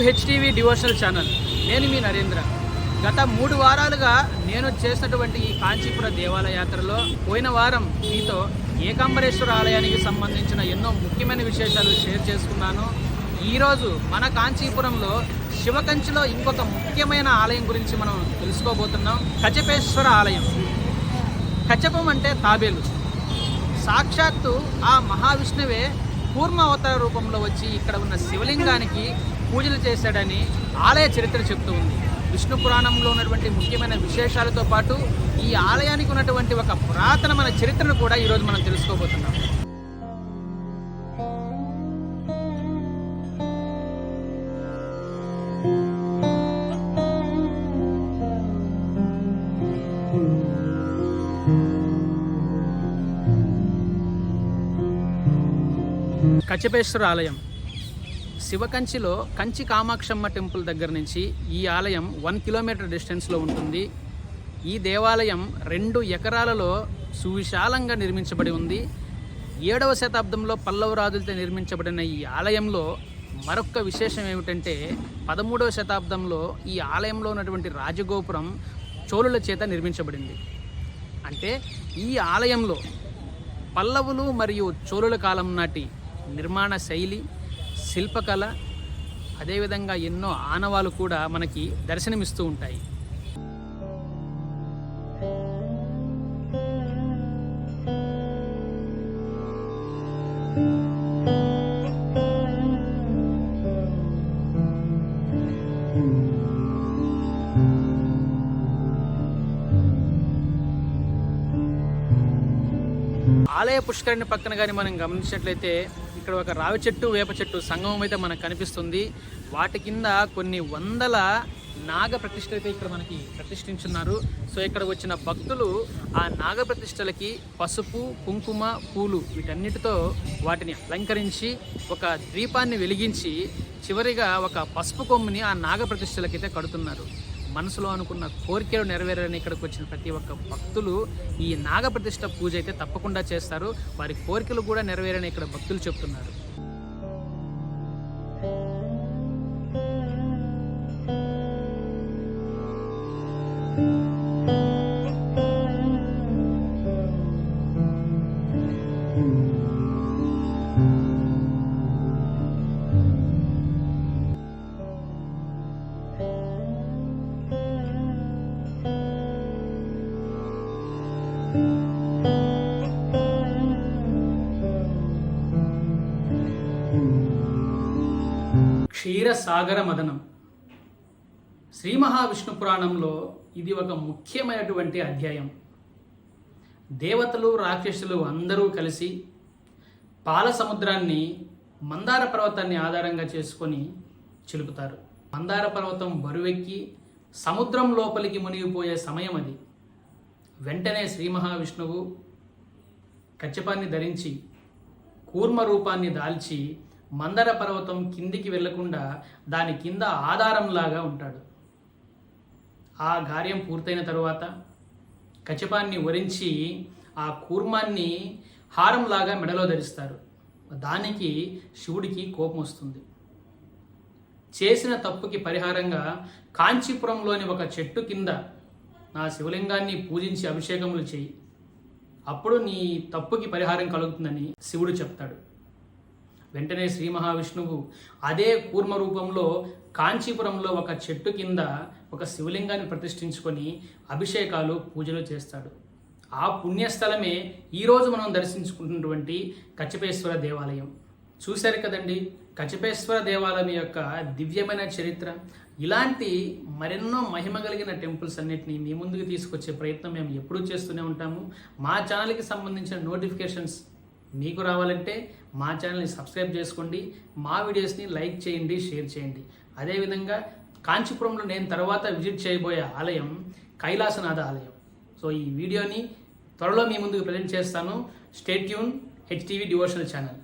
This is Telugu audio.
HTV devotional channel. నేను మీ నరేంద్ర. గత 3 వారాలుగా నేను చేసినటువంటి ఈ కాంచీపుర దేవాలయ యాత్రలో పోయిన వారం మీతో ఏకాంబరేశ్వర ఆలయానికి సంబంధించిన ఎన్నో ముఖ్యమైన విశేషాలు షేర్ చేసుకున్నాను. ఈరోజు మన కాంచీపురంలో శివకంచిలో ఇంకొక ముఖ్యమైన ఆలయం గురించి మనం తెలుసుకోబోతున్నాం. కచపేశ్వర ఆలయం. కచపం అంటే తాబేలు. సాక్షాత్తు ఆ మహావిష్ణువే కూర్మ అవతార రూపంలో వచ్చి ఇక్కడ ఉన్న శివలింగానికి పూజలు చేశాడని ఆలయ చరిత్ర చెప్తూ ఉంది. విష్ణు పురాణంలో ఉన్నటువంటి ముఖ్యమైన విశేషాలతో పాటు ఈ ఆలయానికి ఉన్నటువంటి ఒక పురాతనమైన చరిత్రను కూడా ఈరోజు మనం తెలుసుకోబోతున్నాం. కచపేశ్వర ఆలయం శివకంచిలో కంచి కామాక్షమ్మ టెంపుల్ దగ్గర నుంచి ఈ ఆలయం 1 కిలోమీటర్ డిస్టెన్స్లో ఉంటుంది. ఈ దేవాలయం 2 ఎకరాలలో సువిశాలంగా నిర్మించబడి ఉంది. 7వ శతాబ్దంలో పల్లవ రాజులతో నిర్మించబడిన ఈ ఆలయంలో మరొక విశేషం ఏమిటంటే 13వ శతాబ్దంలో ఈ ఆలయంలో ఉన్నటువంటి రాజగోపురం చోళుల చేత నిర్మించబడింది. అంటే ఈ ఆలయంలో పల్లవులు మరియు చోళుల కాలం నాటి నిర్మాణ శైలి, శిల్పకళ, అదేవిధంగా ఎన్నో ఆనవాలు కూడా మనకి దర్శనమిస్తూ ఉంటాయి. ఆలయ పుష్కరిణి పక్కన కానీ మనం గమనించినట్లయితే ఇక్కడ ఒక రావి చెట్టు, వేప చెట్టు సంగమం అయితే మనకు కనిపిస్తుంది. వాటి కింద కొన్ని వందల నాగ ప్రతిష్టలు అయితే ఇక్కడ మనకి ప్రతిష్ఠించున్నారు. సో ఇక్కడ వచ్చిన భక్తులు ఆ నాగ ప్రతిష్టలకి పసుపు, కుంకుమ, పూలు వీటన్నిటితో వాటిని అలంకరించి ఒక ద్వీపాన్ని వెలిగించి చివరిగా ఒక పసుపు కొమ్ముని ఆ నాగ ప్రతిష్టలకైతే కడుతున్నారు. మనసులో అనుకున్న కోరికలు నెరవేరాలని ఇక్కడికి వచ్చిన ప్రతి ఒక్క భక్తులు ఈ నాగప్రతిష్ఠ పూజ అయితే తప్పకుండా చేస్తారు. వారి కోరికలు కూడా నెరవేరని ఇక్కడ భక్తులు చెప్తున్నారు. క్షీరసాగర మదనం. శ్రీ మహావిష్ణు పురాణంలో ఇది ఒక ముఖ్యమైనటువంటి అధ్యాయం. దేవతలు, రాక్షసులు అందరూ కలిసి పాల సముద్రాన్ని మందార పర్వతాన్ని ఆధారంగా చేసుకొని చిలుకుతారు. మందార పర్వతం బరువెక్కి సముద్రం లోపలికి మునిగిపోయే సమయం అది. వెంటనే శ్రీ మహావిష్ణువు కచ్చపాన్ని ధరించి కూర్మ రూపాన్ని దాల్చి మందర పర్వతం కిందికి వెళ్లకుండా దాని కింద ఆధారంలాగా ఉంటాడు. ఆ కార్యం పూర్తయిన తరువాత కచ్చపాన్ని వరించి ఆ కూర్మాన్ని హారంలాగా మెడలో ధరిస్తారు. దానికి శివుడికి కోపం వస్తుంది. చేసిన తప్పుకి పరిహారంగా కాంచీపురంలోని ఒక చెట్టు కింద నా శివలింగాన్ని పూజించి అభిషేకములు చేయి, అప్పుడు నీ తప్పుకి పరిహారం కలుగుతుందని శివుడు చెప్తాడు. వెంటనే శ్రీ మహావిష్ణువు అదే కూర్మ రూపంలో కాంచీపురంలో ఒక చెట్టు కింద ఒక శివలింగాన్ని ప్రతిష్ఠించుకొని అభిషేకాలు, పూజలు చేస్తాడు. ఆ పుణ్యస్థలమే ఈరోజు మనం దర్శించుకుంటున్నటువంటి కచపేశ్వర దేవాలయం. చూశారు కదండి కచపేశ్వర దేవాలయం యొక్క దివ్యమైన చరిత్ర. ఇలాంటి మరెన్నో మహిమ కలిగిన టెంపుల్స్ అన్నిటినీ మీ ముందుకు తీసుకొచ్చే ప్రయత్నం మేము ఎప్పుడూ చేస్తూనే ఉంటాము. మా ఛానల్కి సంబంధించిన నోటిఫికేషన్స్ మీకు రావాలంటే మా ఛానల్ని సబ్స్క్రైబ్ చేసుకోండి, మా వీడియోస్ని లైక్ చేయండి, షేర్ చేయండి. అదేవిధంగా కాంచీపురంలో నేను తర్వాత విజిట్ చేయబోయే ఆలయం కైలాసనాథ ఆలయం. సో ఈ వీడియోని త్వరలో మీ ముందుకు ప్రజెంట్ చేస్తాను. Stay tune HTV devotional channel.